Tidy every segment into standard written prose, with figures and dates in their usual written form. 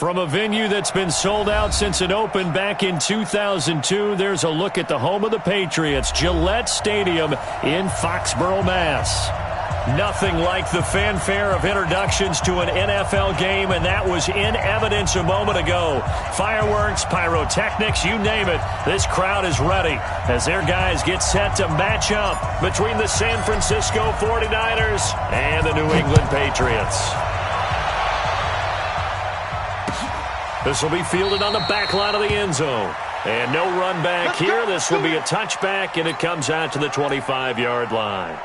From a venue that's been sold out since it opened back in 2002, there's a look at the home of the Patriots, Gillette Stadium in Foxborough, Mass. Nothing like the fanfare of introductions to an NFL game, and that was in evidence a moment ago. Fireworks, pyrotechnics, you name it. This crowd is ready as their guys get set to match up between the San Francisco 49ers and the New England Patriots. This will be fielded on the back line of the end zone. And no run back here. This will be a touchback, and it comes out to the 25-yard line.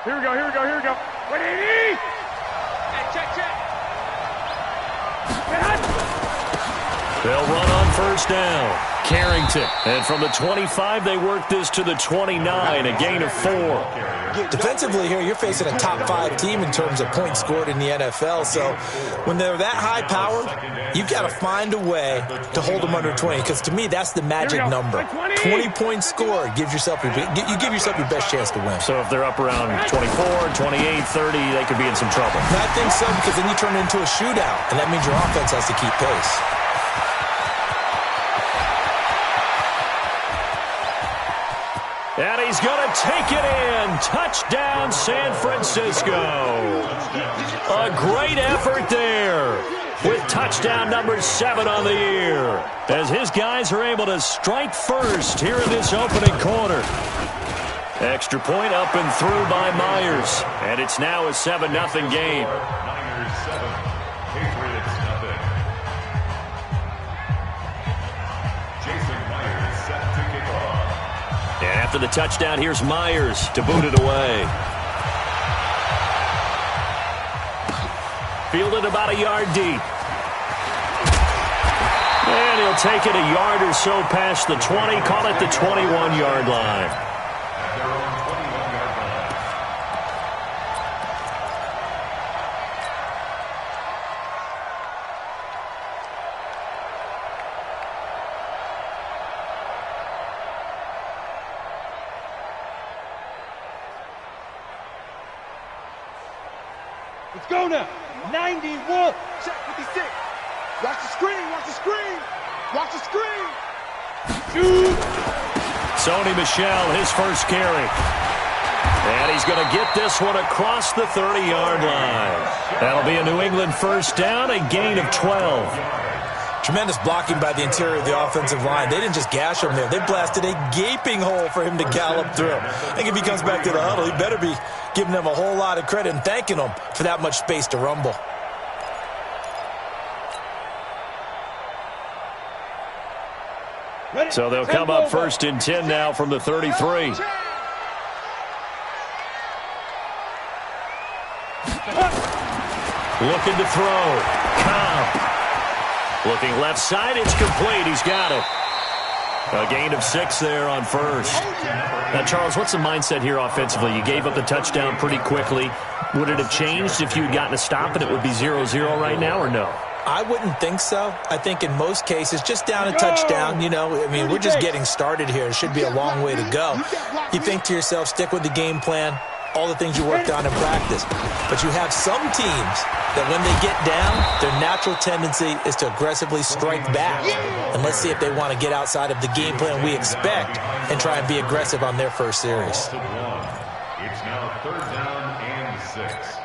Here we go. Wait, hey, check. They'll run on first down. Carrington. And from the 25, they work this to the 29, a gain of 4. Defensively here, you're facing a top-5 team in terms of points scored in the NFL. So when they're that high-powered, you've got to find a way to hold them under 20. Because to me, that's the magic number. 20 points scored gives yourself you give yourself your best chance to win. So if they're up around 24, 28, 30, they could be in some trouble. And I think so, because then you turn it into a shootout, and that means your offense has to keep pace. And he's going to take it in. Touchdown, San Francisco. A great effort there with touchdown number 7 on the year, as his guys are able to strike first here in this opening quarter. Extra point up and through by Myers. And it's now a 7-0 game. Niners 7, Patriots nothing. Jason Myers set to kick off. And after the touchdown, here's Myers to boot it away. Fielded about a yard deep. And he'll take it a yard or so past the 20, call it the 21-yard line. At their own 21-yard line. Let's go now. 91. Check 56. Watch the screen. Watch the screen. Shoot. Sony Michel, his first carry. And he's going to get this one across the 30-yard line. That'll be a New England first down, a gain of 12. Tremendous blocking by the interior of the offensive line. They didn't just gash him there. They blasted a gaping hole for him to gallop through. I think if he comes back to the huddle, he better be giving them a whole lot of credit and thanking them for that much space to rumble. So they'll come up first and 10 now from the 33. Looking to throw. Cobb. Looking left side, it's complete. He's got it. A gain of 6 there on first. Now, Charles, what's the mindset here offensively? You gave up the touchdown pretty quickly. Would it have changed if you had gotten a stop and it would be 0-0 right now, or no? I wouldn't think so. I think in most cases, just down a touchdown, we're just getting started here. It should be a long way to go. You think to yourself, stick with the game plan, all the things you worked on in practice. But you have some teams that when they get down, their natural tendency is to aggressively strike back. And let's see if they want to get outside of the game plan we expect and try and be aggressive on their first series. It's now 3rd down and 6.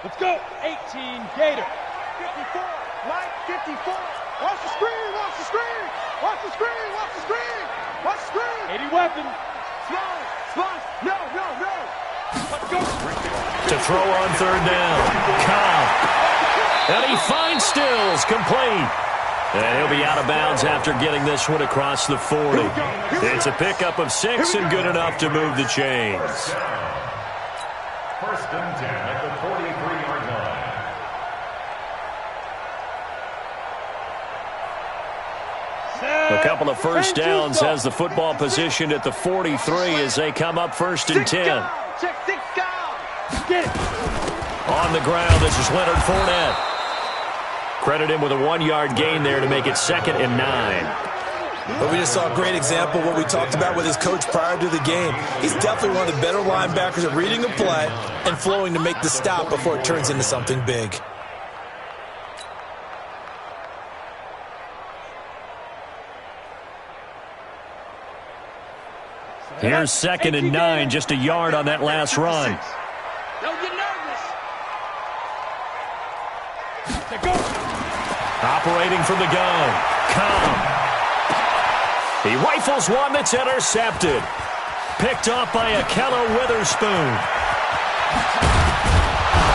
Let's go. 18 Gator. 54. Line 54. Watch the screen. Watch the screen. Watch the screen. Watch the screen. Watch the screen. 80 weapon. Slide. No. Let's go. To throw on 3rd down. Cobb. And he finds Stills. Complete. And he'll be out of bounds after getting this one across the 40. It's a pickup of 6 and good enough to move the chains. 1st and 10 at the 43-yard line. A couple of first downs has the football positioned at the 43 as they come up 1st and 10. Get it. On the ground, this is Leonard Fournette. Credit him with a 1-yard gain there to make it 2nd and 9. But we just saw a great example of what we talked about with his coach prior to the game. He's definitely one of the better linebackers at reading a play and flowing to make the stop before it turns into something big. Here's 2nd and 9, just a yard on that last run. Don't get nervous. Operating from the gun. He rifles one that's intercepted. Picked off by Akello Witherspoon.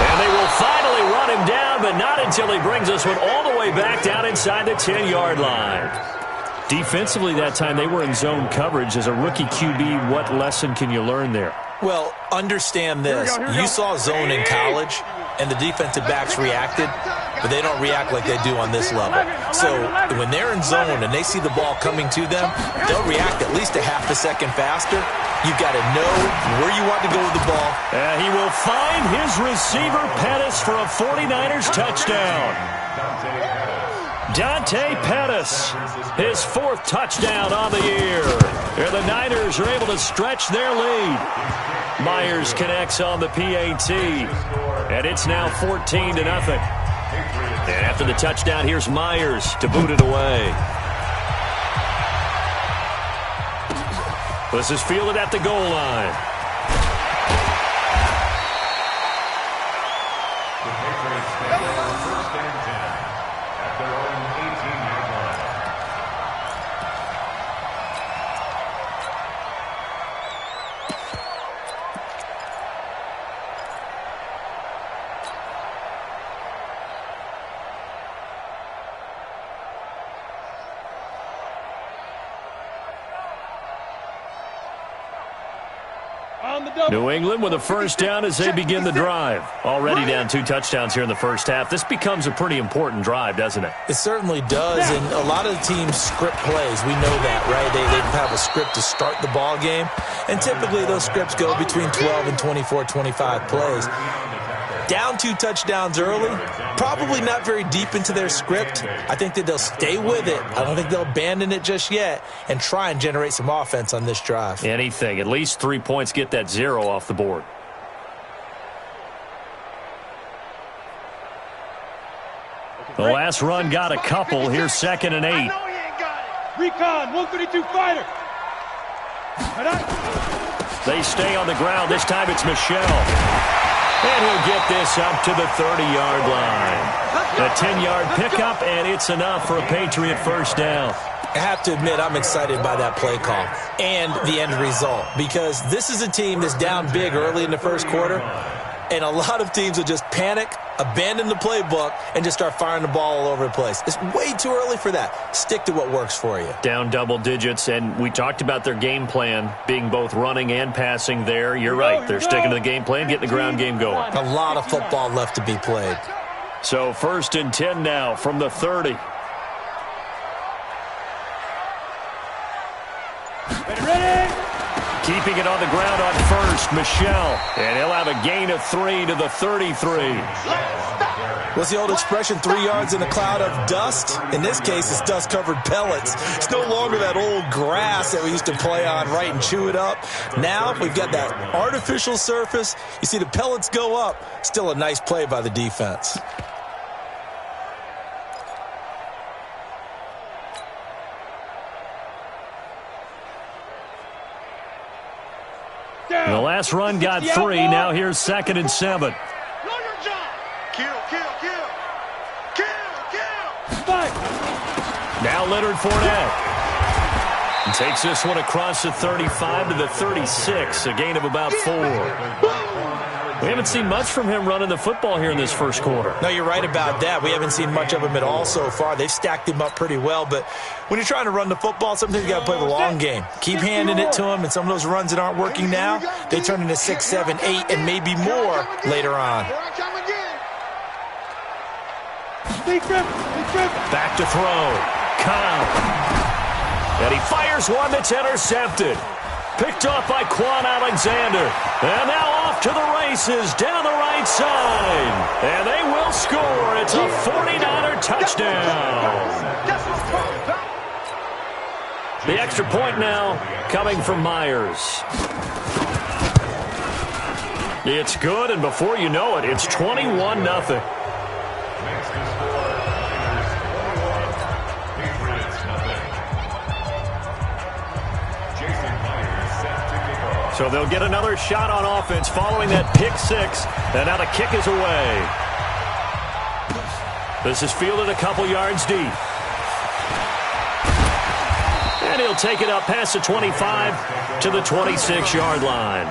And they will finally run him down, but not until he brings this one all the way back down inside the 10-yard line. Defensively that time, they were in zone coverage. As a rookie QB, what lesson can you learn there? Well, understand this. You saw zone in college, and the defensive backs reacted, but they don't react like they do on this level. So when they're in zone and they see the ball coming to them, they'll react at least a half a second faster. You've got to know where you want to go with the ball. He will find his receiver, Pettis, for a 49ers touchdown. Dante Pettis, his 4th touchdown on the year. And the Niners are able to stretch their lead. Myers connects on the PAT. And it's now 14-0. And after the touchdown, here's Myers to boot it away. This is fielded at the goal line. New England with a first down as they begin the drive. Already down 2 touchdowns here in the first half. This becomes a pretty important drive, doesn't it? It certainly does, and a lot of the teams script plays. We know that, right? They have a script to start the ball game, and typically those scripts go between 12 and 24, 25 plays. Down 2 touchdowns early, probably not very deep into their script. I think that they'll stay with it. I don't think they'll abandon it just yet and try and generate some offense on this drive. Anything. At least 3 points, get that 0 off the board. The last run got a couple. Here's 2nd and 8. Recon, 132 fighter. They stay on the ground. This time it's Michelle. And he'll get this up to the 30-yard line. A 10-yard pickup, and it's enough for a Patriot first down. I have to admit, I'm excited by that play call and the end result, because this is a team that's down big early in the first quarter, and a lot of teams will just panic, abandon the playbook, and just start firing the ball all over the place. It's way too early for that. Stick to what works for you. Down double digits, and we talked about their game plan being both running and passing there. You're right. They're sticking to the game plan, getting the ground game going. A lot of football left to be played. So 1st and 10 now from the 30. Ready? Keeping it on the ground on first, Michelle. And he'll have a gain of 3 to the 33. What's the old expression, 3 yards in a cloud of dust? In this case, it's dust-covered pellets. It's no longer that old grass that we used to play on, right, and chew it up. Now we've got that artificial surface. You see the pellets go up. Still a nice play by the defense. The last run got 3. Now here's 2nd and 7. Now Leonard Fournette. And takes this one across the 35 to the 36. A gain of about 4. We haven't seen much from him running the football here in this first quarter. No, you're right about that. We haven't seen much of him at all so far. They've stacked him up pretty well, but when you're trying to run the football, sometimes you got to play the long game. Keep handing it to him, and some of those runs that aren't working now, they turn into 6, 7, 8, and maybe more later on. Back to throw. Cobb. And he fires one that's intercepted. Picked off by Quan Alexander. And now off to the races down the right side. And they will score. It's a 49er touchdown. The extra point now coming from Myers. It's good, and before you know it, it's 21-0. So they'll get another shot on offense following that pick six. And now the kick is away. This is fielded a couple yards deep. And he'll take it up past the 25 to the 26-yard line.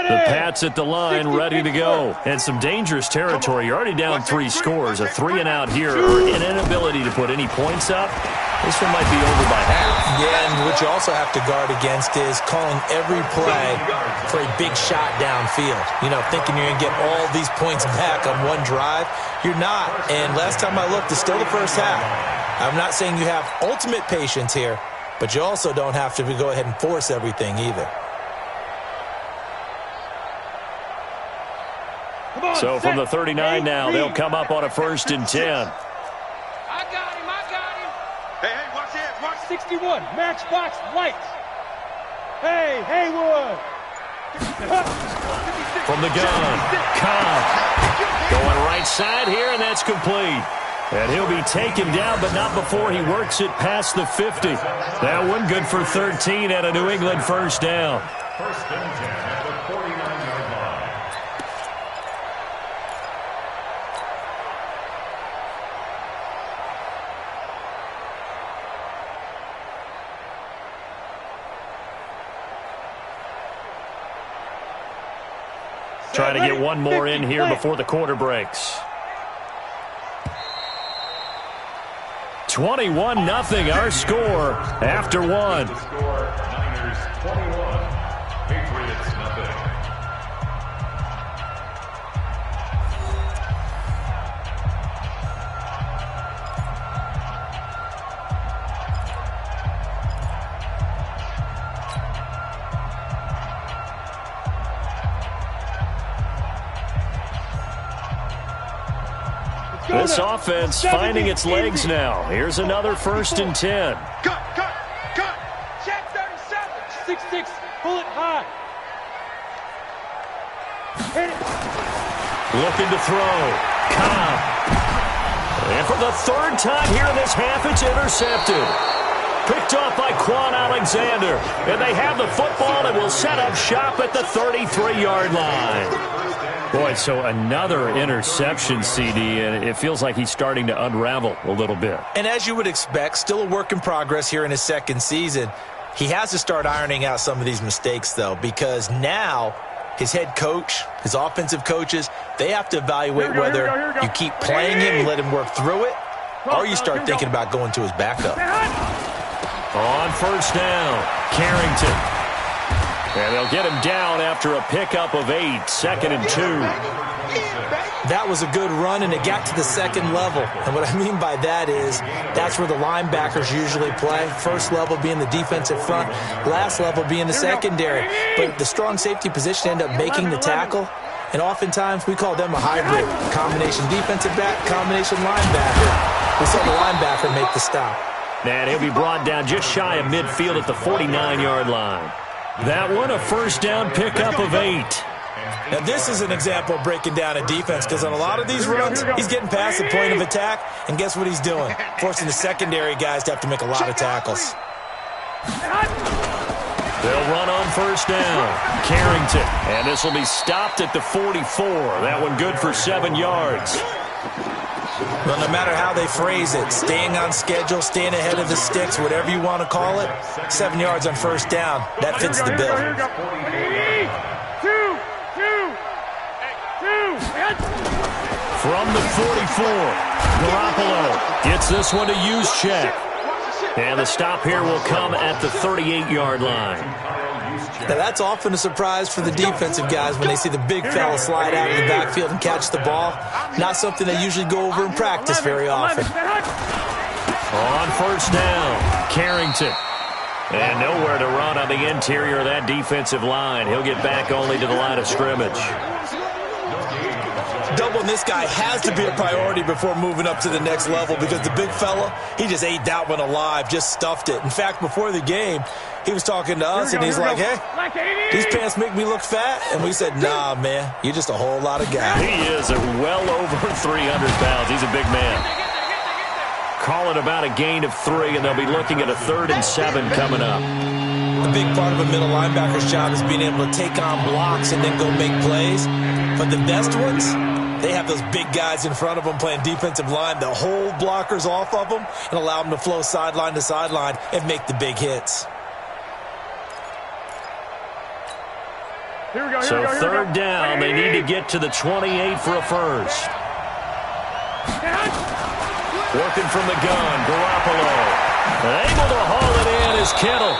The Pats at the line, ready to go. And some dangerous territory. You're already down 3 scores. A 3-and-out here, or an inability to put any points up. This one might be over by half. Yeah, and what you also have to guard against is calling every play for a big shot downfield. You know, thinking you're going to get all these points back on one drive. You're not. And last time I looked, it's still the first half. I'm not saying you have ultimate patience here, but you also don't have to go ahead and force everything either. So from the 39 now, they'll come up on a 1st and 10. I got him. Hey, watch this. Watch 61. Matchbox lights. Hey, Haywood. From the gun, Cobb. Going right side here, and that's complete. And he'll be taken down, but not before he works it past the 50. That one good for 13 at a New England first down. 1st and 10 at the 49-yard line. Trying to get one more in here before the quarter breaks. 21-0 our score after one. Niners 21, Patriots nothing. This offense finding its legs now. Here's another 1st and 10. Cut. Check 37. 6-6. Pull it high. Hit it. Looking to throw. Cobb. And for the 3rd time here in this half, it's intercepted. Picked off by Quan Alexander. And they have the football and will set up shop at the 33-yard line. Boy, so another interception, CD, and it feels like he's starting to unravel a little bit. And as you would expect, still a work in progress here in his 2nd season. He has to start ironing out some of these mistakes, though, because now his head coach, his offensive coaches, they have to evaluate whether you keep playing him and let him work through it, or you start thinking about going to his backup. On 1st down, Carrington. And they'll get him down after a pickup of 8, 2nd and 2. That was a good run, and it got to the 2nd level. And what I mean by that is that's where the linebackers usually play. 1st level being the defensive front, last level being the secondary. But the strong safety position end up making the tackle, and oftentimes we call them a hybrid. Combination defensive back, combination linebacker. We saw the linebacker make the stop. And he'll be brought down just shy of midfield at the 49-yard line. That one, a 1st down pickup of 8. Now, this is an example of breaking down a defense, because on a lot of these runs, he's getting past the point of attack, and guess what he's doing? Forcing the secondary guys to have to make a lot of tackles. They'll run on 1st down. Carrington, and this will be stopped at the 44. That one good for 7 yards. Well, no matter how they phrase it, staying on schedule, staying ahead of the sticks, whatever you want to call it, 7 yards on 1st down, that fits the bill. 3, 2, 2. From the 44, Garoppolo gets this one to use check. And the stop here will come at the 38-yard line. Now, that's often a surprise for the defensive guys when they see the big fella slide out of the backfield and catch the ball. Not something they usually go over in practice very often. On first down, Carrington. And nowhere to run on the interior of that defensive line. He'll get back only to the line of scrimmage. Doubling this guy has to be a priority before moving up to the next level because the big fella, he just ate that one alive, just stuffed it. In fact, before the game, he was talking to us, and he's like, hey, these pants make me look fat. And we said, nah, man, you're just a whole lot of guy. He is well over 300 pounds. He's a big man. Call it about a gain of 3, and they'll be looking at a 3rd and 7 coming up. A big part of a middle linebacker's job is being able to take on blocks and then go make plays. But the best ones, they have those big guys in front of them playing defensive line that hold blockers off of them and allow them to flow sideline to sideline and make the big hits. So 3rd down, they need to get to the 28 for a first. Working from the gun, Garoppolo. Able to haul it in is Kittle.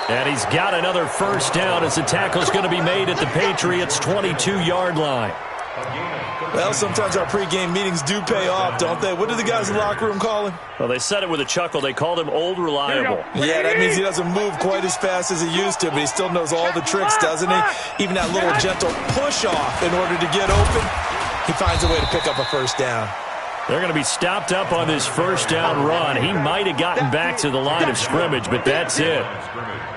And he's got another first down as the tackle's going to be made at the Patriots' 22-yard line. Well, sometimes our pregame meetings do pay off, don't they? What do the guys in the locker room call him? Well, they said it with a chuckle. They called him Old Reliable. Yeah, that means he doesn't move quite as fast as he used to, but he still knows all the tricks, doesn't he? Even that little gentle push-off in order to get open, he finds a way to pick up a first down. They're going to be stopped up on this first down run. He might have gotten back to the line of scrimmage, but that's it.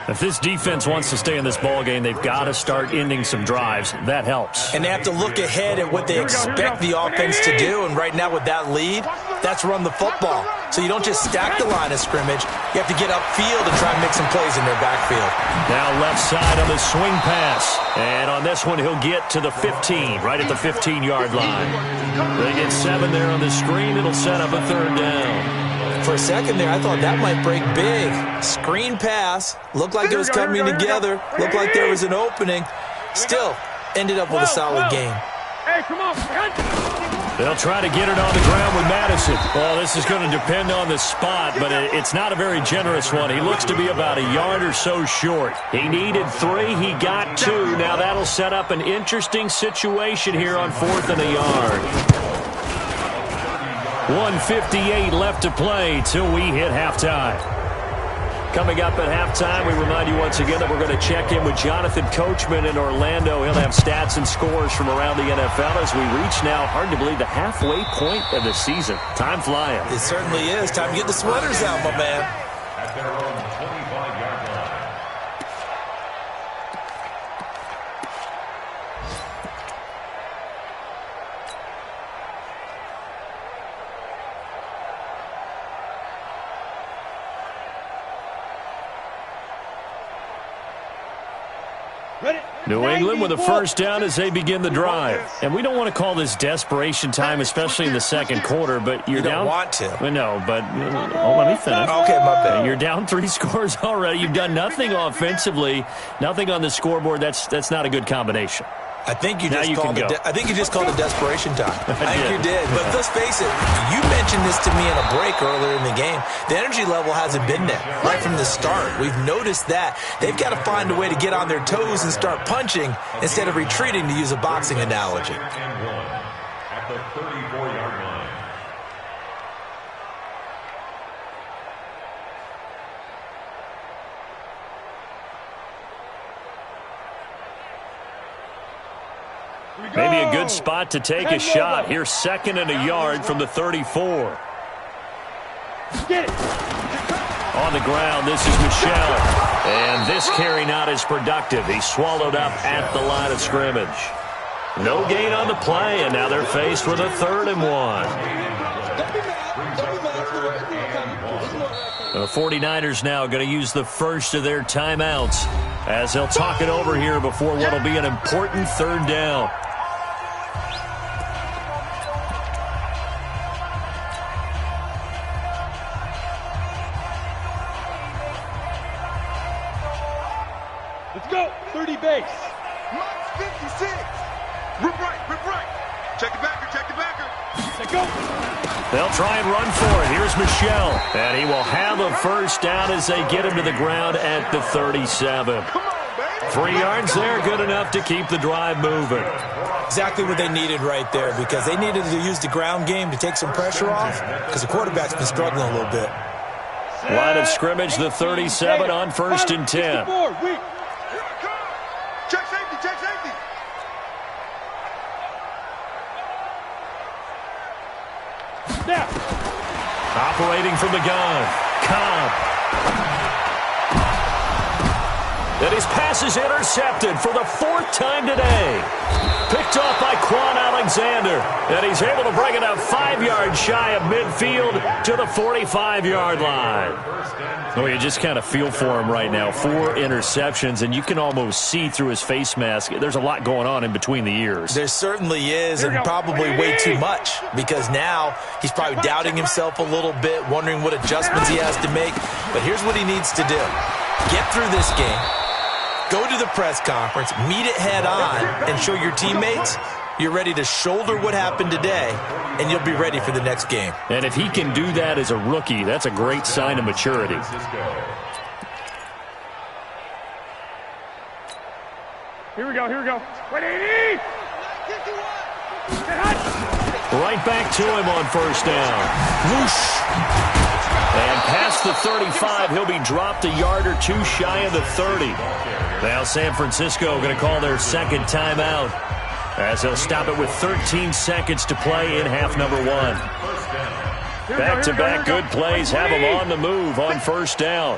If this defense wants to stay in this ballgame, they've got to start ending some drives. That helps. And they have to look ahead at what they expect the offense to do. And right now with that lead, that's run the football. So you don't just stack the line of scrimmage. You have to get upfield and try and make some plays in their backfield. Now left side on the swing pass. And on this one, he'll get to the 15, right at the 15-yard line. They get 7 there on the screen. It'll set up a 3rd down. For a second there, I thought that might break big. Screen pass. Looked like it was coming together. Looked like there was an opening. Still, ended up with a solid game. Hey, come on. They'll try to get it on the ground with Madison. Well, this is going to depend on the spot, but it's not a very generous one. He looks to be about a yard or so short. He needed 3. He got 2. Now that'll set up an interesting situation here on 4th and a yard. 1:58 left to play till we hit halftime. Coming up at halftime, we remind you once again that we're going to check in with Jonathan Coachman in Orlando. He'll have stats and scores from around the NFL as we reach now, hard to believe, the halfway point of the season. Time flying. It certainly is. Time to get the sweaters out, my man. At their own 25-yard line. New England with a first down as they begin the drive. And we don't want to call this desperation time, especially in the second quarter, but you're down. You don't want to. No, but let me finish. Okay, my bad. You're down 3 scores already. You've done nothing offensively, nothing on the scoreboard. That's not a good combination. I think you just called it desperation time. I think you did. But let's face it, you mentioned this to me in a break earlier in the game. The energy level hasn't been there right from the start. We've noticed that. They've got to find a way to get on their toes and start punching instead of retreating, to use a boxing analogy. At the 34-yard line. Maybe a good spot to take a shot. Here's 2nd and a yard from the 34. Get it. On the ground, this is Michelle. And this carry not as productive. He's swallowed up at the line of scrimmage. No gain on the play, and now they're faced with a 3rd and 1. The 49ers now going to use the first of their timeouts as they'll talk it over here before what will be an important 3rd down. Let's go. 30 base. Mike 56. Rip right, rip right. Check the backer, check the backer. Let's go. They'll try and run for it. Here's Michelle. And he will have a first down as they get him to the ground at the 37. 3 yards there, good enough to keep the drive moving. Exactly what they needed right there, because they needed to use the ground game to take some pressure off, because the quarterback's been struggling a little bit. Line of scrimmage, the 37 on 1st and 10. Check safety, check safety. Now. Operating from the gun. Cobb. And his pass is intercepted for the 4th time today. Picked off by Quan Alexander. And he's able to bring it up 5 yards shy of midfield to the 45-yard line. Oh, you just kind of feel for him right now. 4 interceptions, and you can almost see through his face mask. There's a lot going on in between the ears. There certainly is, and probably way too much, because now he's probably doubting himself a little bit, wondering what adjustments he has to make. But here's what he needs to do. Get through this game. Go to the press conference, meet it head on, and show your teammates you're ready to shoulder what happened today, and you'll be ready for the next game. And if he can do that as a rookie, that's a great sign of maturity. Here we go, here we go. 180! Right back to him on 1st down. Whoosh! And past the 35, he'll be dropped a yard or 2 shy of the 30. Now San Francisco going to call their 2nd timeout, as they'll stop it with 13 seconds to play in half number 1. Back-to-back good plays have him on the move on 1st down.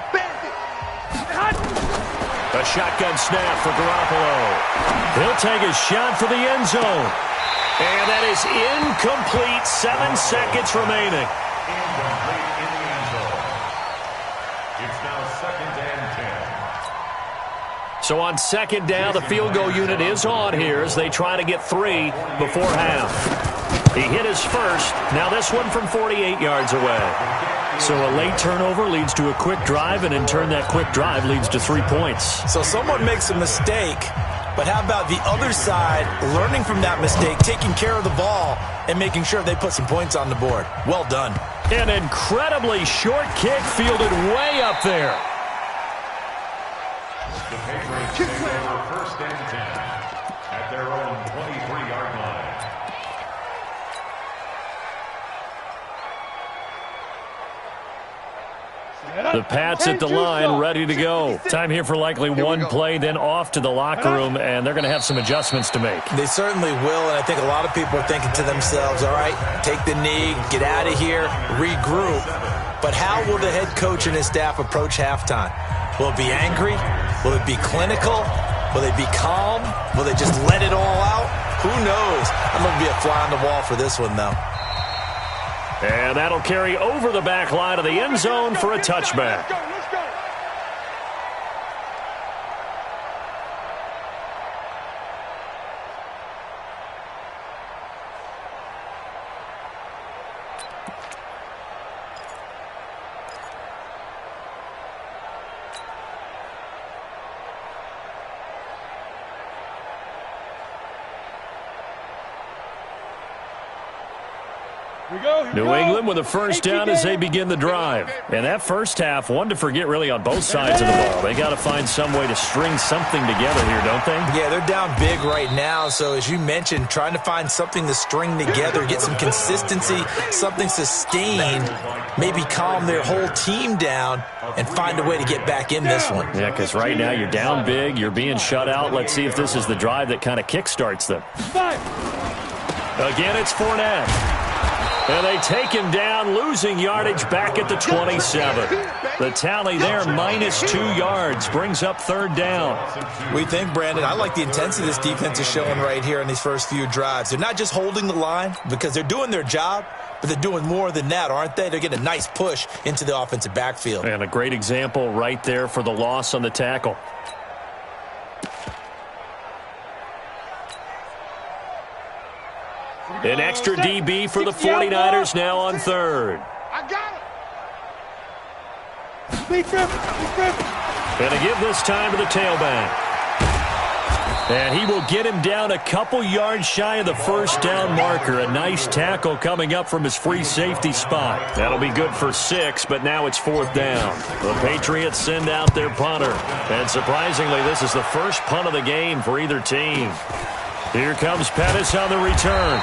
A shotgun snap for Garoppolo. He'll take a shot for the end zone. And that is incomplete. 7 seconds remaining. It's now 2nd and 10. So on 2nd down, the field goal unit is on here as they try to get 3 before half. He hit his first. Now this one from 48 yards away. So a late turnover leads to a quick drive, and in turn that quick drive leads to 3 points. So someone makes a mistake, but how about the other side learning from that mistake, taking care of the ball, and making sure they put some points on the board? Well done. An incredibly short kick fielded way up there. The Patriots take over 1st and 10 at their own 23-yard line. The Pats at the line, ready to go. Time here for likely one play, then off to the locker room, and they're going to have some adjustments to make. They certainly will, and I think a lot of people are thinking to themselves, all right, take the knee, get out of here, regroup. But how will the head coach and his staff approach halftime? Will it be angry? Will it be clinical? Will they be calm? Will they just let it all out? Who knows? I'm going to be a fly on the wall for this one, though. And that'll carry over the back line of the end zone for a touchback. New England with a first down as they begin the drive. And that first half, one to forget really on both sides of the ball. They got to find some way to string something together here, don't they? Yeah, they're down big right now. So as you mentioned, trying to find something to string together, get some consistency, something sustained, maybe calm their whole team down and find a way to get back in this one. Yeah, because right now you're down big, you're being shut out. Let's see if this is the drive that kind of kickstarts them. Again, it's Fournette. And they take him down, losing yardage back at the 27. The tally there, -2 yards, brings up 3rd down. We think, Brandon, I like the intensity this defense is showing right here in these first few drives. They're not just holding the line because they're doing their job, but they're doing more than that, aren't they? They're getting a nice push into the offensive backfield. And a great example right there for the loss on the tackle. An extra DB for the 49ers now on 3rd. I got it. And to give this time to the tailback. And he will get him down a couple yards shy of the first down marker. A nice tackle coming up from his free safety spot. That'll be good for 6, but now it's 4th down. The Patriots send out their punter. And surprisingly, this is the first punt of the game for either team. Here comes Pettis on the return.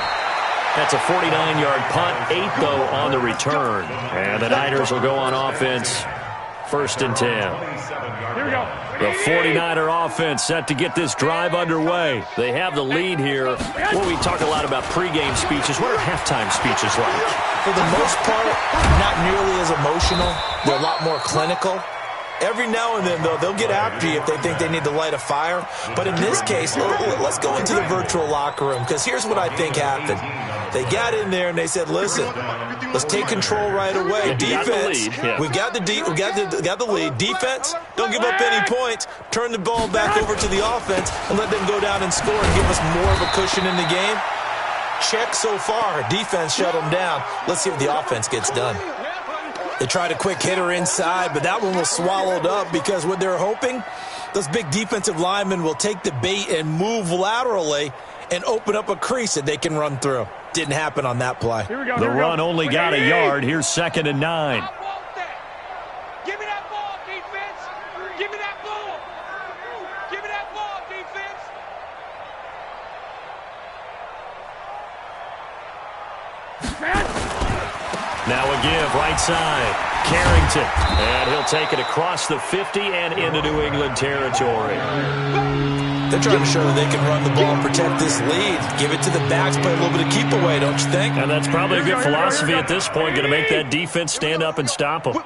That's a 49-yard punt, 8, though, on the return. And the Niners will go on offense, 1st and 10. Here we go. The 49er offense set to get this drive underway. They have the lead here. Well, we talk a lot about pregame speeches. What are halftime speeches like? For the most part, not nearly as emotional. They're a lot more clinical. Every now and then, though, they'll get after you if they think they need to light a fire. But in this case, let's go into the virtual locker room, because here's what I think happened. They got in there and they said, listen, let's take control right away. Defense, we got the lead. Defense, don't give up any points. Turn the ball back over to the offense and let them go down and score and give us more of a cushion in the game. Check so far. Defense shut them down. Let's see if the offense gets done. They tried a quick hitter inside, but that one was swallowed up because what they're hoping, those big defensive linemen will take the bait and move laterally and open up a crease that they can run through. Didn't happen on that play. The run only got a yard. Here's 2nd and 9. Give me that ball, defense. Give me that ball. Give me that ball, defense. Now a give, right side. Carrington. And he'll take it across the 50 and into New England territory. They're trying to show that they can run the ball and protect this lead. Give it to the backs, play a little bit of keep away, don't you think? And that's probably a good philosophy at this point, going to make that defense stand up and stop them. On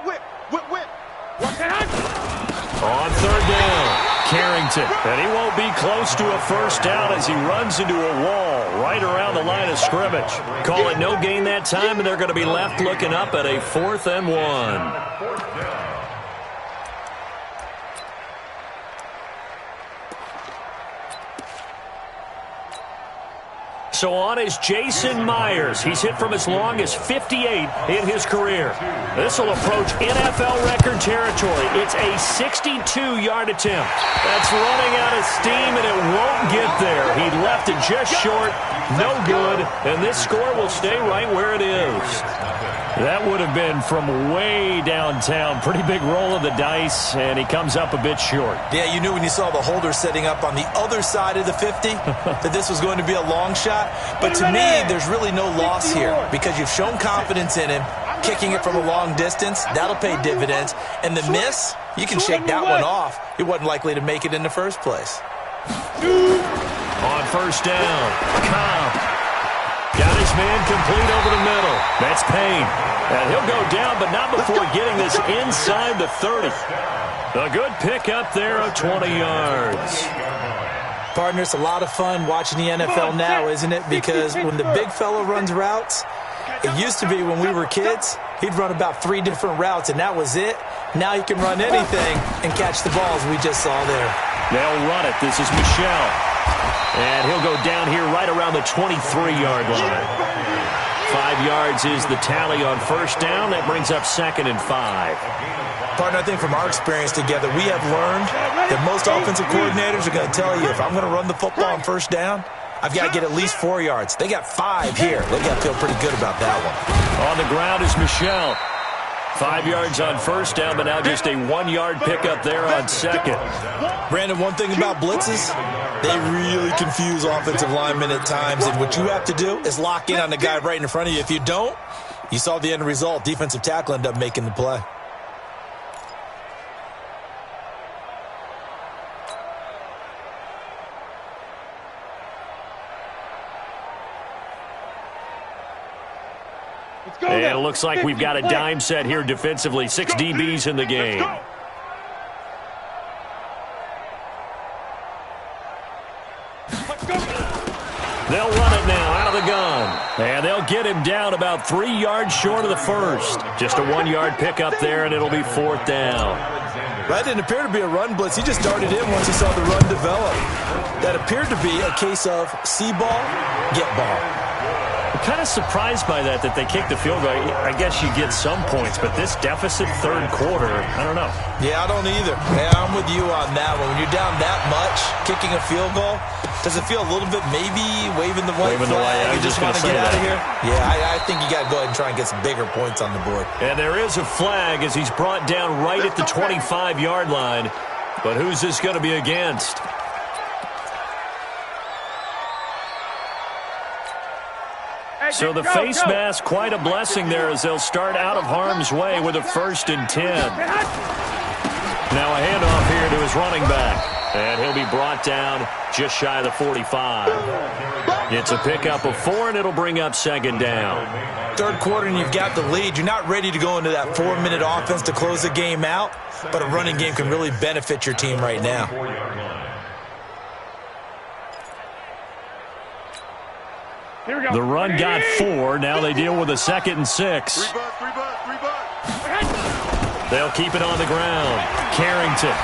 3rd down, Carrington. And he won't be close to a first down as he runs into a wall right around the line of scrimmage. Call it no gain that time, and they're going to be left looking up at a 4th and 1. So on is Jason Myers. He's hit from as long as 58 in his career. This will approach NFL record territory. It's a 62-yard attempt. That's running out of steam, and it won't get there. He left it just short. No good. And this score will stay right where it is. That would have been from way downtown. Pretty big roll of the dice, and he comes up a bit short. Yeah, you knew when you saw the holder setting up on the other side of the 50 that this was going to be a long shot. But to me, there's really no loss here because you've shown confidence in him. Kicking it from a long distance, that'll pay dividends. And the miss, you can shake that one off. He wasn't likely to make it in the first place. On 1st down, Cobb. Got his man complete over the middle. That's Payne. And he'll go down, but not before getting this inside the 30. A good pickup there of 20 yards. Partner, it's a lot of fun watching the NFL now, isn't it? Because when the big fella runs routes, it used to be when we were kids, he'd run about 3 different routes, and that was it. Now he can run anything and catch the balls we just saw there. They'll run it. This is Michel. And he'll go down here right around the 23-yard line. 5 yards is the tally on 1st down. That brings up 2nd and 5. Partner, I think from our experience together, we have learned that most offensive coordinators are going to tell you, if I'm going to run the football on 1st down, I've got to get at least 4 yards. They got 5 here. They got to feel pretty good about that one. On the ground is Michel. 5 yards on 1st down, but now just a 1-yard pickup there on 2nd. Brandon, one thing about blitzes, they really confuse offensive linemen at times, and what you have to do is lock in on the guy right in front of you. If you don't, you saw the end result. Defensive tackle ended up making the play. And it looks like we've got a dime set here defensively. 6 DBs in the game. They'll run it now out of the gun. And they'll get him down about 3 yards short of the first. Just a 1-yard pickup there, and it'll be 4th down. That didn't appear to be a run blitz. He just darted in once he saw the run develop. That appeared to be a case of see ball, get ball. I'm kind of surprised by that they kicked the field goal. I guess you get some points, but this deficit third quarter, I don't know. Yeah, I don't either. Yeah, I'm with you on that one. When you're down that much, kicking a field goal, does it feel a little bit maybe waving the white flag? You just want to get out of here? Yeah, I think you got to go ahead and try and get some bigger points on the board. And there is a flag as he's brought down right at the 25-yard line. But who's this going to be against? So the face mask, quite a blessing there as they'll start out of harm's way with a 1st and 10. Now a handoff here to his running back. And he'll be brought down just shy of the 45. It's a pickup of 4, and it'll bring up 2nd down. Third quarter, and you've got the lead. You're not ready to go into that 4-minute offense to close the game out, but a running game can really benefit your team right now. The run got 4. Now they deal with a 2nd and 6. They'll keep it on the ground. Carrington.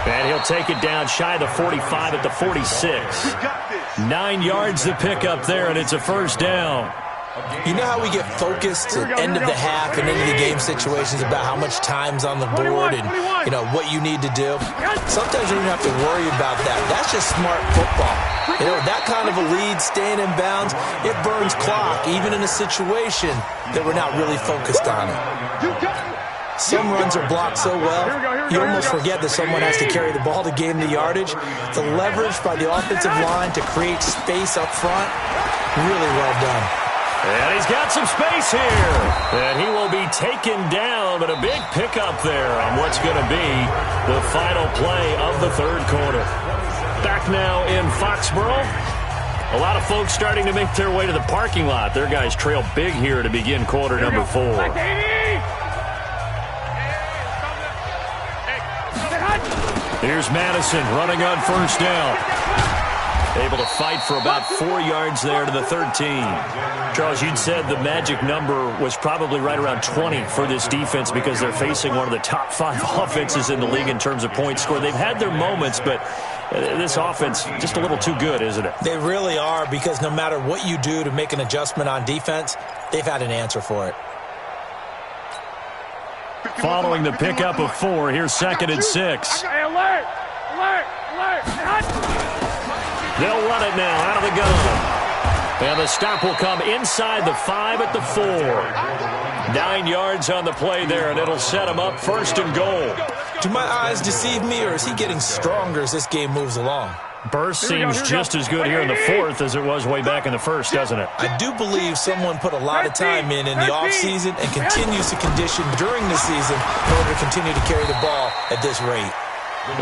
And he'll take it down shy of the 45 at the 46. 9 yards to pick up there, and it's a 1st down. You know how we get focused at end of the half and into the game situations about how much time's on the board and, you know, what you need to do? Sometimes you don't have to worry about that. That's just smart football. You know, that kind of a lead, staying in bounds, it burns clock, even in a situation that we're not really focused on it. Some runs are blocked so well, you almost forget that someone has to carry the ball to gain the yardage. The leverage by the offensive line to create space up front, really well done. And he's got some space here. And he will be taken down, but a big pickup there on what's going to be the final play of the third quarter. Back now in Foxborough. A lot of folks starting to make their way to the parking lot. Their guys trail big here to begin quarter number 4. Here's Madison running on 1st down. Able to fight for about 4 yards there to the 13. Charles, you'd said the magic number was probably right around 20 for this defense because they're facing one of the top 5 offenses in the league in terms of points scored. They've had their moments, but this offense just a little too good, isn't it? They really are, because no matter what you do to make an adjustment on defense, they've had an answer for it. Following the pickup of 4, here's 2nd and 6. Hey, alert! Alert! Alert! They'll run it now out of the gun. And the stop will come inside the 5 at the 4. 9 yards on the play there, and it'll set him up 1st and goal. Do my eyes deceive me, or is he getting stronger as this game moves along? Burst seems just as good here in the 4th as it was way back in the 1st, doesn't it? I do believe someone put a lot of time in the offseason and continues to condition during the season in order to continue to carry the ball at this rate.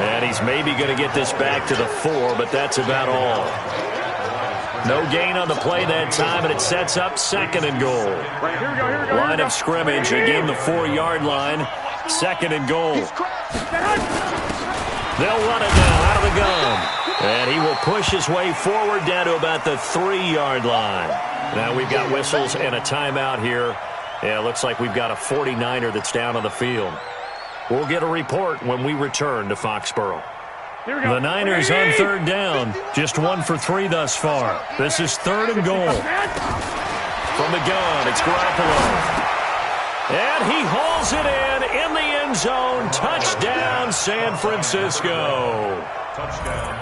And he's maybe going to get this back to the 4, but that's about all. No gain on the play that time, and it sets up 2nd and goal. Line of scrimmage, again the 4-yard line. 2nd and goal. They'll run it now out of the gun. And he will push his way forward down to about the 3-yard line. Now we've got whistles and a timeout here. Yeah, it looks like we've got a 49er that's down on the field. We'll get a report when we return to Foxborough. The Niners on 3rd down. Just 1 for 3 thus far. This is 3rd and goal. From the gun, it's Garoppolo. And he hauls it in the end zone. Touchdown, San Francisco.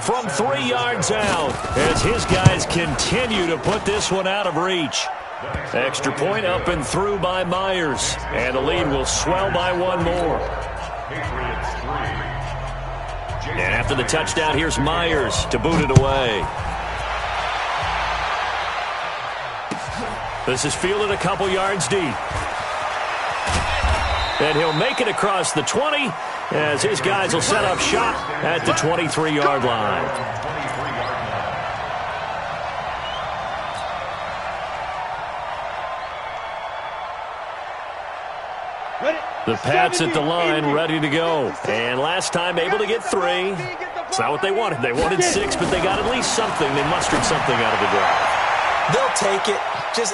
From 3 yards out as his guys continue to put this one out of reach. Extra point up and through by Myers. And the lead will swell by 1 more. And after the touchdown, here's Myers to boot it away. This is fielded a couple yards deep. And he'll make it across the 20 as his guys will set up shop at the 23-yard line. The Pats at the line, ready to go. And last time able to get 3. It's not what they wanted. They wanted 6, but they got at least something. They mustered something out of the drive. They'll take it.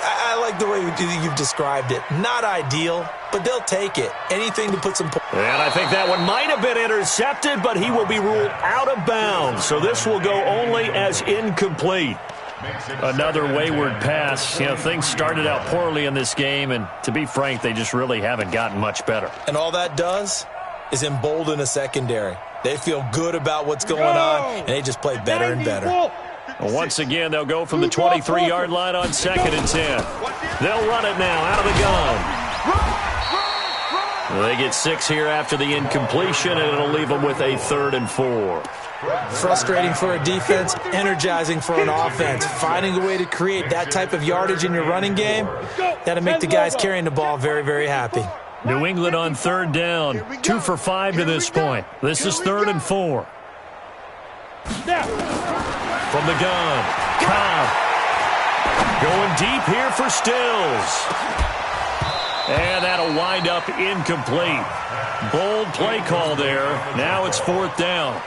I like the way you've described it. Not ideal, but they'll take it. Anything to put some points. And I think that one might have been intercepted, but he will be ruled out of bounds. So this will go only as incomplete. Another wayward pass. You know, things started out poorly in this game, and to be frank, they just really haven't gotten much better. And all that does is embolden a secondary. They feel good about what's going on, and they just play better and better. Well, once again, they'll go from the 23-yard line on 2nd and 10. They'll run it now out of the gun. They get 6 here after the incompletion, and it'll leave them with a 3rd and 4. Frustrating for a defense, energizing for an offense. Finding a way to create that type of yardage in your running game, that'll make the guys carrying the ball very, very happy. New England on 3rd down. 2 for 5 to this point. This is 3rd and 4. From the gun, Cobb. Going deep here for Stills. And that'll wind up incomplete. Bold play call there. Now it's 4th down.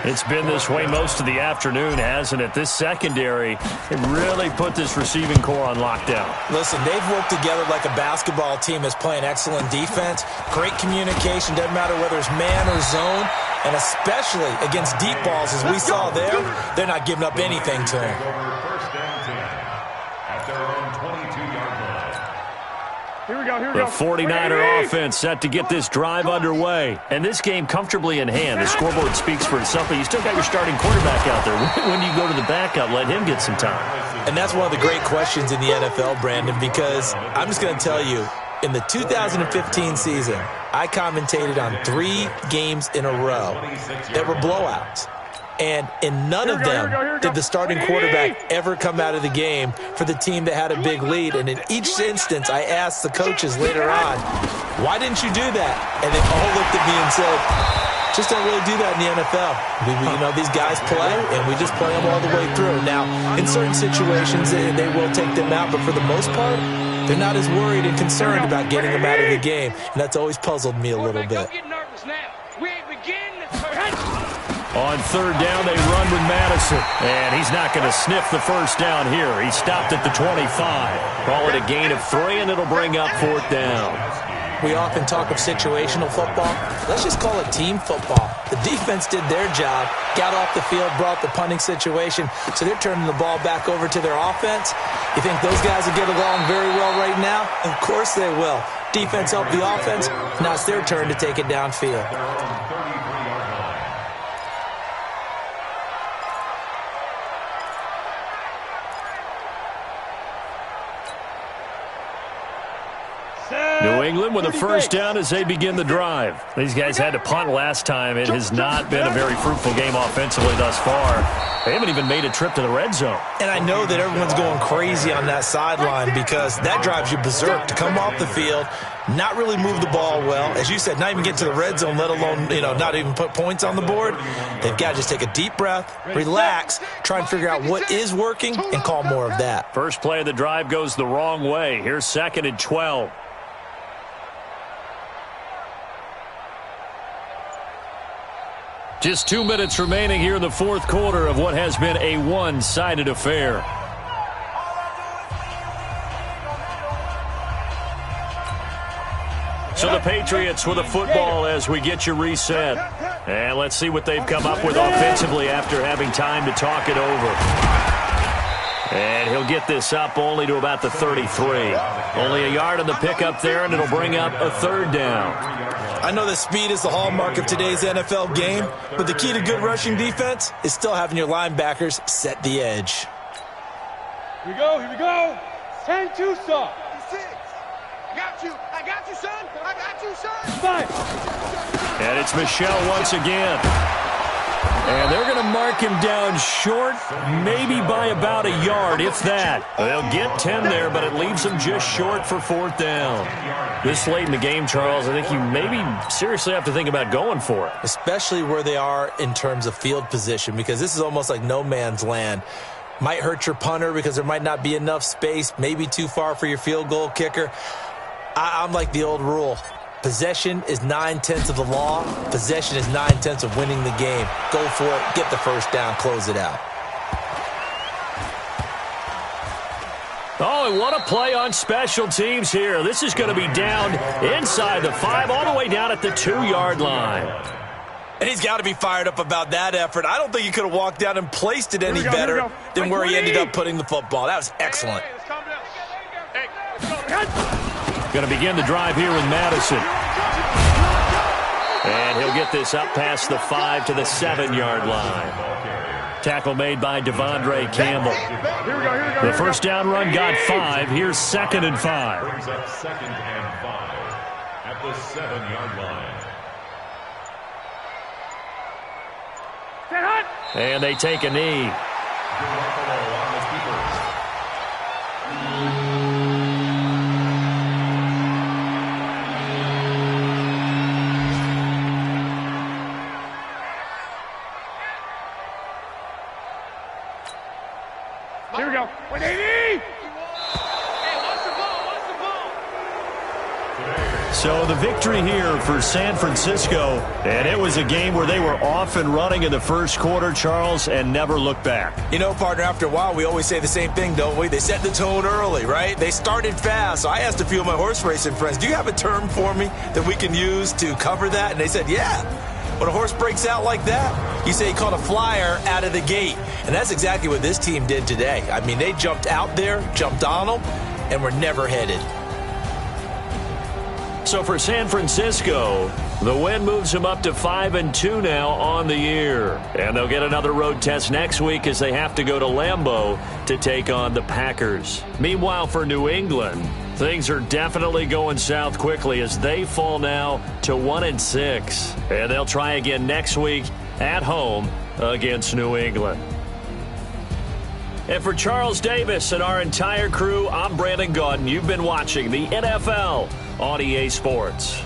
It's been this way most of the afternoon, hasn't it? This secondary, it really put this receiving core on lockdown. Listen, they've worked together like a basketball team that's playing excellent defense. Great communication, doesn't matter whether it's man or zone. And especially against deep balls, as we saw there, they're not giving up anything to them. The 49er offense set to get this drive underway. And this game comfortably in hand. The scoreboard speaks for itself, but you still got your starting quarterback out there. When do you go to the backup? Let him get some time. And that's one of the great questions in the NFL, Brandon, because I'm just going to tell you, in the 2015 season, I commentated on 3 games in a row that were blowouts. And in none of them did the starting quarterback ever come out of the game for the team that had a big lead. And in each instance, I asked the coaches later on, why didn't you do that? And they all looked at me and said, just don't really do that in the NFL. You know, these guys play, and we just play them all the way through. Now, in certain situations, they will take them out, but for the most part, they're not as worried and concerned about getting them out of the game. And that's always puzzled me a little bit. On 3rd down, they run with Madison. And he's not going to sniff the first down here. He stopped at the 25. Call it a gain of 3, and it'll bring up 4th down. We often talk of situational football. Let's just call it team football. The defense did their job, got off the field, brought the punting situation, so they're turning the ball back over to their offense. You think those guys will get along very well right now? Of course they will. Defense helped the offense. Now it's their turn to take it downfield. New England with a first down as they begin the drive. These guys had to punt last time. It has not been a very fruitful game offensively thus far. They haven't even made a trip to the red zone. And I know that everyone's going crazy on that sideline because that drives you berserk to come off the field, not really move the ball well. As you said, not even get to the red zone, let alone, not even put points on the board. They've got to just take a deep breath, relax, try and figure out what is working, and call more of that. First play of the drive goes the wrong way. Here's 2nd and 12. Just 2 minutes remaining here in the 4th quarter of what has been a one-sided affair. So the Patriots with a football as we get you reset. And let's see what they've come up with offensively after having time to talk it over. And he'll get this up only to about the 33. Only a yard on the pickup there, and it'll bring up a 3rd down. I know that speed is the hallmark of today's NFL game, but the key to good rushing defense is still having your linebackers set the edge. Here we go. 10-2, son. 6. I got you, son. 5. And it's Michel once again. And they're going to mark him down short, maybe by about a yard, if that. They'll get 10 there, but it leaves them just short for 4th down. This late in the game, Charles, I think you maybe seriously have to think about going for it. Especially where they are in terms of field position, because this is almost like no man's land. Might hurt your punter because there might not be enough space, maybe too far for your field goal kicker. I'm like the old rule. Possession is 9/10 of the law. Possession is 9/10 of winning the game. Go for it. Get the first down. Close it out. Oh, and what a play on special teams here. This is going to be down inside the 5, all the way down at the 2-yard line. And he's got to be fired up about that effort. I don't think he could have walked down and placed it any better than where he ended up putting the football. That was excellent. Going to begin the drive here with Madison. And he'll get this up past the 5 to the 7-yard line. Tackle made by Devondre Campbell. The first down run got 5. Here's 2nd and 5. Brings up 2nd and 5 at the 7-yard line. And they take a knee. Here we go. 180! So the victory here for San Francisco, and it was a game where they were off and running in the first quarter, Charles, and never looked back. You know, partner, after a while, we always say the same thing, don't we? They set the tone early, right? They started fast. So I asked a few of my horse racing friends, do you have a term for me that we can use to cover that? And they said, yeah. When a horse breaks out like that, you say he caught a flyer out of the gate. And that's exactly what this team did today. I mean, they jumped out there, jumped on them, and were never headed. So for San Francisco, the win moves them up to 5-2 now on the year. And they'll get another road test next week as they have to go to Lambeau to take on the Packers. Meanwhile, for New England, things are definitely going south quickly as they fall now to 1-6. And they'll try again next week at home against New England. And for Charles Davis and our entire crew, I'm Brandon Gaudin. You've been watching the NFL on EA Sports.